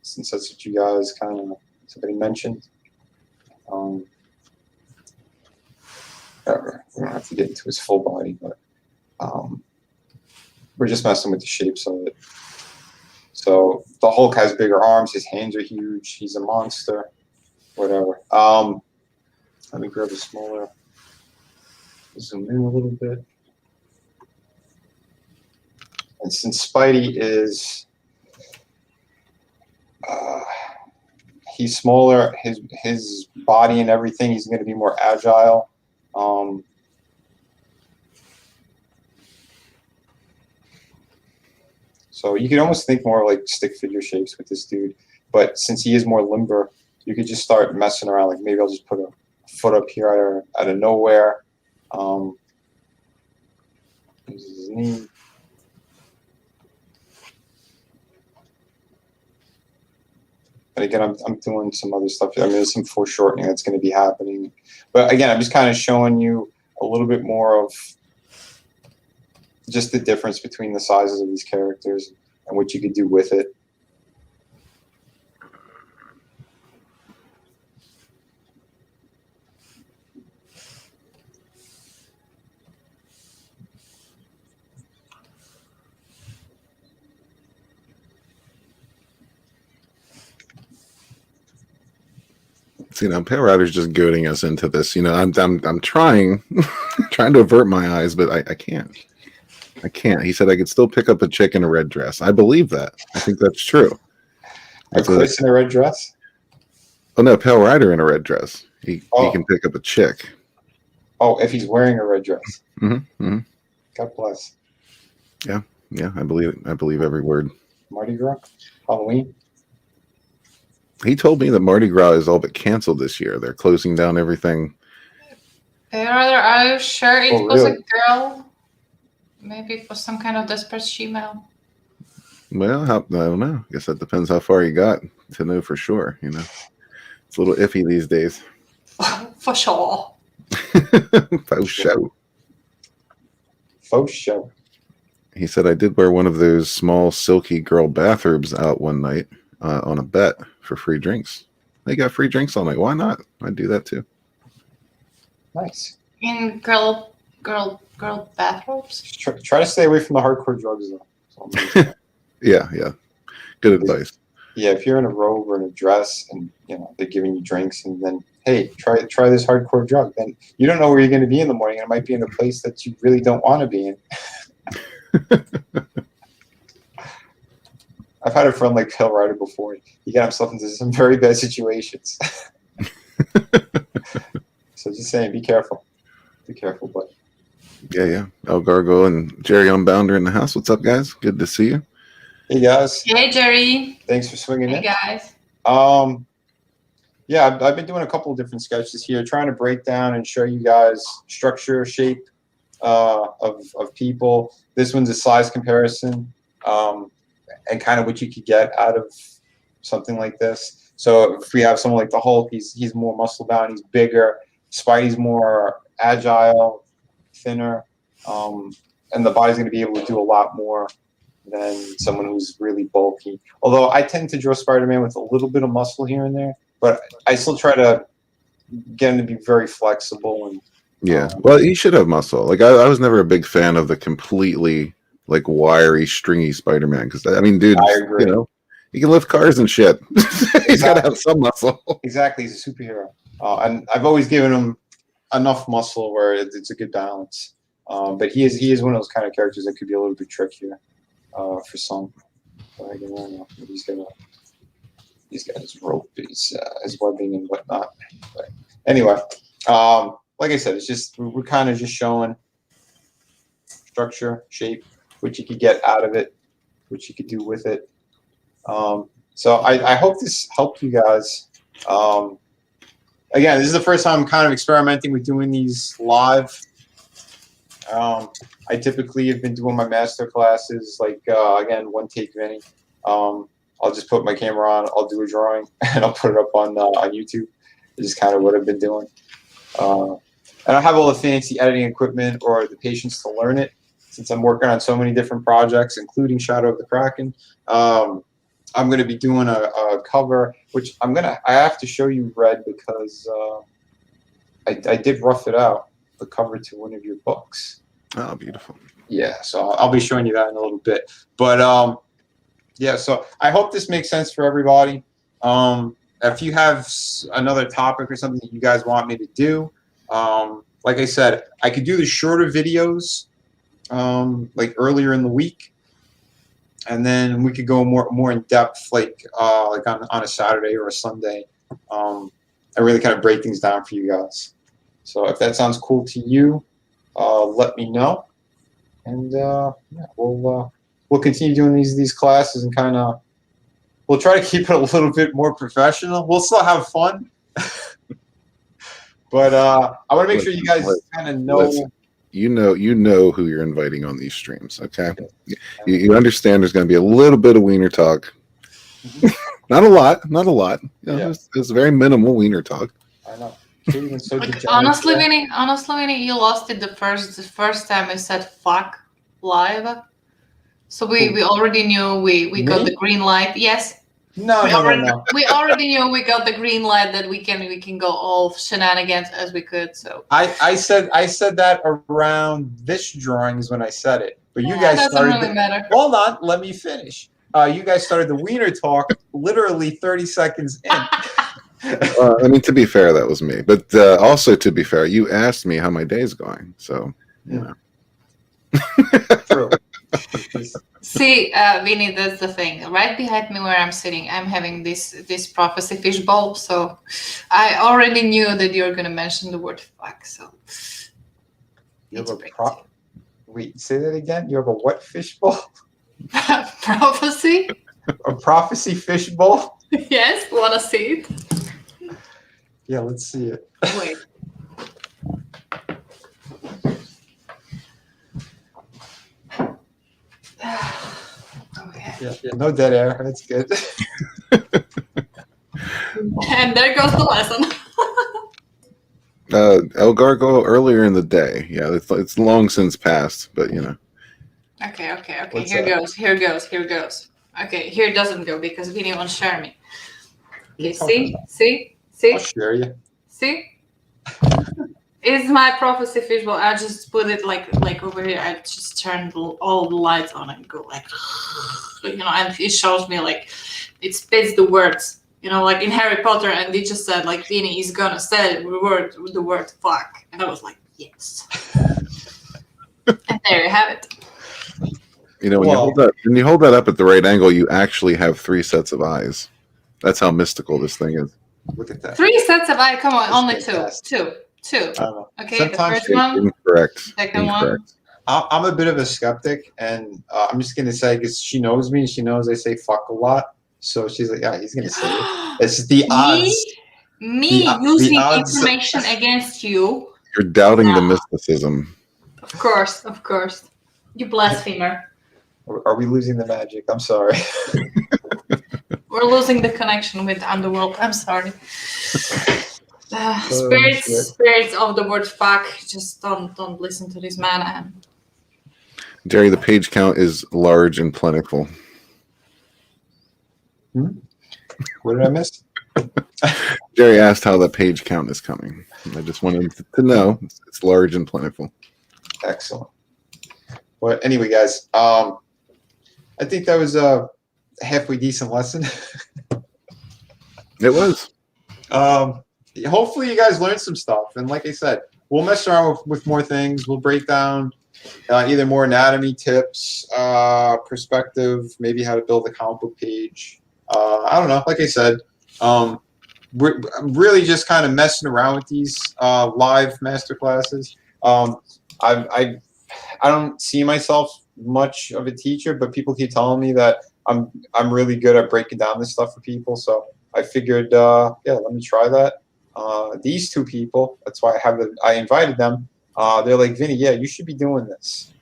Since that's what you guys somebody mentioned. We don't have to get into his full body, but we're just messing with the shapes of it. So the Hulk has bigger arms. His hands are huge. He's a monster. Whatever. Let me grab a smaller. Zoom in a little bit. And since Spidey is he's smaller, his body and everything, he's going to be more agile. So you can almost think more like stick figure shapes with this dude. But since he is more limber, you could just start messing around. Like maybe I'll just put a foot up here out of nowhere. This is his knee. And again, I'm doing some other stuff. I mean, there's some foreshortening that's going to be happening. But again, I'm just kind of showing you a little bit more of just the difference between the sizes of these characters and what you could do with it. You know, Pale Rider's just goading us into this. You know, I'm trying trying to avert my eyes, but I can't. I can't. He said I could still pick up a chick in a red dress. I believe that. I think that's true. A Chris in a red dress? Oh no, Pale Rider in a red dress. He can pick up a chick. Oh, if he's wearing a red dress. Mm-hmm, mm-hmm. God bless. Yeah, I believe it. I believe every word. Mardi Gras? Halloween? He told me that Mardi Gras is all but canceled this year. They're closing down everything. Are you sure it was really? a girl? Maybe it was some kind of desperate female. Well, I don't know. I guess that depends how far you got to know for sure. You know, it's a little iffy these days. For sure. Faux show. Faux show. He said I did wear one of those small silky girl bathrobes out one night on a bet for free drinks. They got free drinks all night. Why not? I'd do that too. Nice. In girl bathrobes? Try to stay away from the hardcore drugs, though. Yeah. Good advice. Yeah, if you're in a robe or in a dress and you know they're giving you drinks and then hey, try this hardcore drug, then you don't know where you're going to be in the morning. And it might be in a place that you really don't want to be in. I've had a friend like Pale Rider before. He got himself into some very bad situations. So just saying, be careful. Be careful, but Yeah. El Gargo and Jerry Unbounder in the house. What's up, guys? Good to see you. hey guys, Hey, Jerry. thanks for swinging Hey, in. guys. Yeah, I've been doing a couple of different sketches here, trying to break down and show you guys structure, shape of people. This one's a size comparison and kind of what you could get out of something like this. So if we have someone like the Hulk, he's more muscle bound, he's bigger. Spidey's more agile, thinner, and the body's going to be able to do a lot more than someone who's really bulky. Although I tend to draw Spider-Man with a little bit of muscle here and there, but I still try to get him to be very flexible. And Yeah. Well, he should have muscle. Like I was never a big fan of the completely like wiry, stringy Spider-Man because I mean, dude, I agree. you know, he can lift cars and shit. He's got to have some muscle. Exactly, he's a superhero, and I've always given him enough muscle where it's a good balance. But he is one of those kind of characters that could be a little bit trickier for some. But I don't know. He's got his rope, his webbing and whatnot. But anyway, like I said, it's just we're kind of just showing structure, shape, what you could get out of it, what you could do with it. So I hope this helped you guys. Again, this is the first time I'm kind of experimenting with doing these live. I typically have been doing my master classes, like again, one take Vinny. I'll just put my camera on, I'll do a drawing, and I'll put it up on YouTube. This is kind of what I've been doing. And I have all the fancy editing equipment or the patience to learn it, since I'm working on so many different projects, including Shadow of the Kraken. I'm going to be doing a cover, which I have to show you, Red, because I did rough it out. the cover to one of your books. Oh, beautiful. Yeah, so I'll be showing you that in a little bit. But yeah, so I hope this makes sense for everybody. If you have another topic or something that you guys want me to do, like I said, I could do the shorter videos like earlier in the week, and then we could go more in depth like on a Saturday or a Sunday, and really kind of break things down for you guys. So if that sounds cool to you, let me know, and yeah, we'll continue doing these classes and kind of we'll try to keep it a little bit more professional. We'll still have fun, but I want to make sure you guys kind of know. Listen. You know who you're inviting on these streams, okay? You understand there's going to be a little bit of wiener talk. Not a lot. You know, Yeah. it's very minimal wiener talk. I know. So like, honestly, Vinny, you lost it the first time I said fuck live. So we already knew we got the green light. Yes. No. We already knew we got the green light that we can go all shenanigans as we could. So I said that around this drawing is when I said it, but you guys doesn't started. Really matter. Hold on, let me finish. You guys started the wiener talk literally 30 seconds in. I mean, to be fair, that was me. But also, to be fair, you asked me how my day's going, so you know. True. See, Vinny, that's the thing. Right behind me where I'm sitting, I'm having this prophecy fishbowl. So I already knew that you're going to mention the word fuck. So You have wait, say that again? You have a what fishbowl? Prophecy? A prophecy fishbowl? Yes, want to see it? Yeah, let's see it. Wait. Okay. Yeah, no dead air. That's good. And there goes the lesson. El Gargo earlier in the day. Yeah, it's long since passed, but you know. Okay. What's Here that? goes. Okay, here it doesn't go because Vinny won't share me. Okay, talking see? I'll share you. See? It's my prophecy fishbowl. I just put it like over here. I just turned all the lights on and go like, you know, and it shows me like, it spits the words, you know, like in Harry Potter, and they just said like Vinny is gonna say the word fuck, and I was like, yes. And there you have it. You know, when you hold that up at the right angle, you actually have 3 sets of eyes. That's how mystical this thing is. Look at that. 3 sets of eyes. Come on, That's only fantastic. two. Okay, Sometimes the first one, Incorrect. second one. I'm a bit of a skeptic, and I'm just gonna say because she knows me, she knows I say fuck a lot, so she's like, yeah, he's gonna say it. It's the odds. Me using information against you. You're doubting the mysticism. Of course. You blasphemer. Are we losing the magic? I'm sorry. We're losing the connection with the underworld. I'm sorry. Spirits of the word fuck, just don't listen to this man. Jerry, the page count is large and plentiful. What did I miss? Jerry asked how the page count is coming. I just wanted to know it's large and plentiful. Excellent. Well, anyway, guys, I think that was a halfway decent lesson. It was. Hopefully you guys learned some stuff, and like I said, we'll mess around with more things. We'll break down either more anatomy tips, perspective, maybe how to build a comic book page. I don't know. Like I said, I'm really just kind of messing around with these live master classes. I don't see myself much of a teacher, but people keep telling me that I'm really good at breaking down this stuff for people. So I figured, yeah, let me try that. These 2 people, that's why I invited them. They're like, Vinny, yeah, you should be doing this,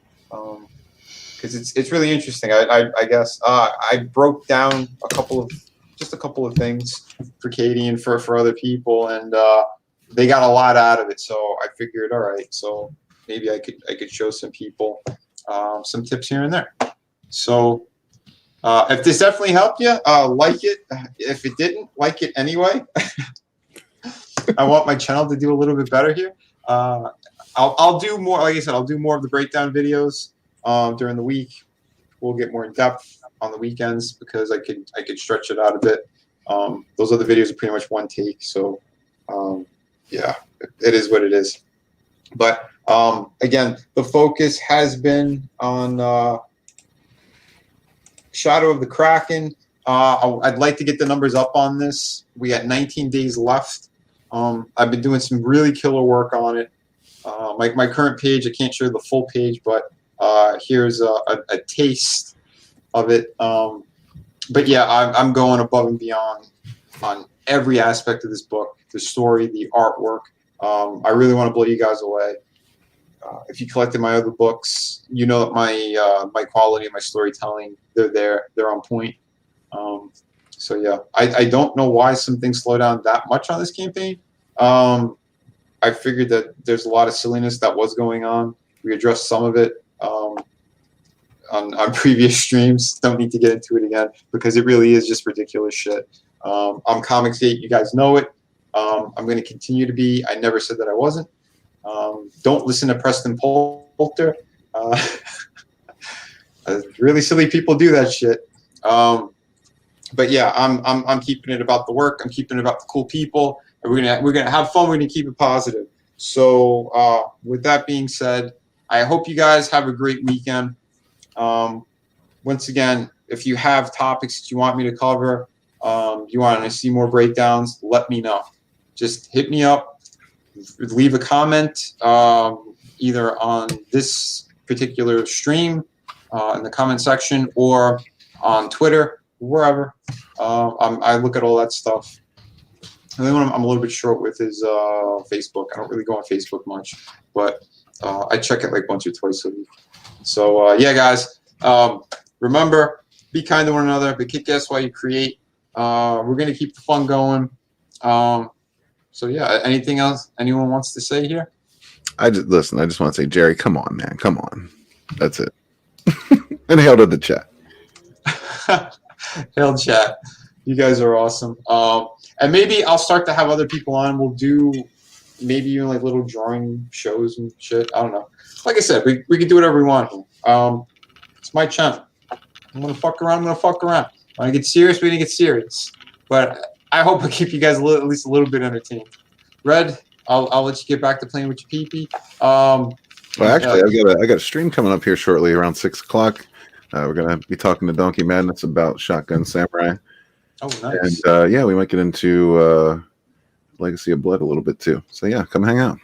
because it's really interesting. I guess I broke down a couple of things for Katie and for other people, and they got a lot out of it. So I figured, all right, so maybe I could show some people some tips here and there. So if this definitely helped you, like it. If it didn't, like it anyway. I want my channel to do a little bit better here. I'll do more. Like I said, I'll do more of the breakdown videos during the week. We'll get more in depth on the weekends because I could stretch it out a bit. Those other videos are pretty much one take, so yeah, it is what it is. But again, the focus has been on Shadow of the Kraken. I'd like to get the numbers up on this. We got 19 days left. I've been doing some really killer work on it. My current page, I can't show the full page, but here's a taste of it. But yeah, I'm going above and beyond on every aspect of this book, the story, the artwork. I really want to blow you guys away. If you collected my other books, you know that my quality and my storytelling, they're on point. So yeah, I don't know why some things slow down that much on this campaign. I figured that there's a lot of silliness that was going on. We addressed some of it on previous streams. Don't need to get into it again because it really is just ridiculous shit. I'm Comicsgate, you guys know it. I'm going to continue to be. I never said that I wasn't. Don't listen to Preston Poulter. Really silly people do that shit. But yeah, I'm keeping it about the work. I'm keeping it about the cool people. And we're gonna have fun. We're gonna keep it positive. So with that being said, I hope you guys have a great weekend. Once again, if you have topics that you want me to cover, you want to see more breakdowns, let me know. Just hit me up, leave a comment either on this particular stream in the comment section or on Twitter, wherever. I look at all that stuff. The only one I'm a little bit short with is Facebook. I don't really go on Facebook much, but I check it like once or twice a week. So yeah, guys, remember, be kind to one another, be kick-ass while you create. We're going to keep the fun going. So yeah, anything else anyone wants to say here? I just want to say, Jerry, come on, man. Come on. That's it. And hail to the chat. Hail chat. You guys are awesome. And maybe I'll start to have other people on. We'll do maybe even like little drawing shows and shit. I don't know. Like I said, we can do whatever we want here. It's my channel. I'm going to fuck around. When I get serious, we're going to get serious. But I hope I keep you guys at least a little bit entertained. Red, I'll let you get back to playing with your pee-pee. Well, actually, I got a stream coming up here shortly around 6 o'clock. We're going to be talking to Donkey Madness about Shotgun Samurai. Oh, nice. And yeah, we might get into Legacy of Blood a little bit too. So yeah, come hang out.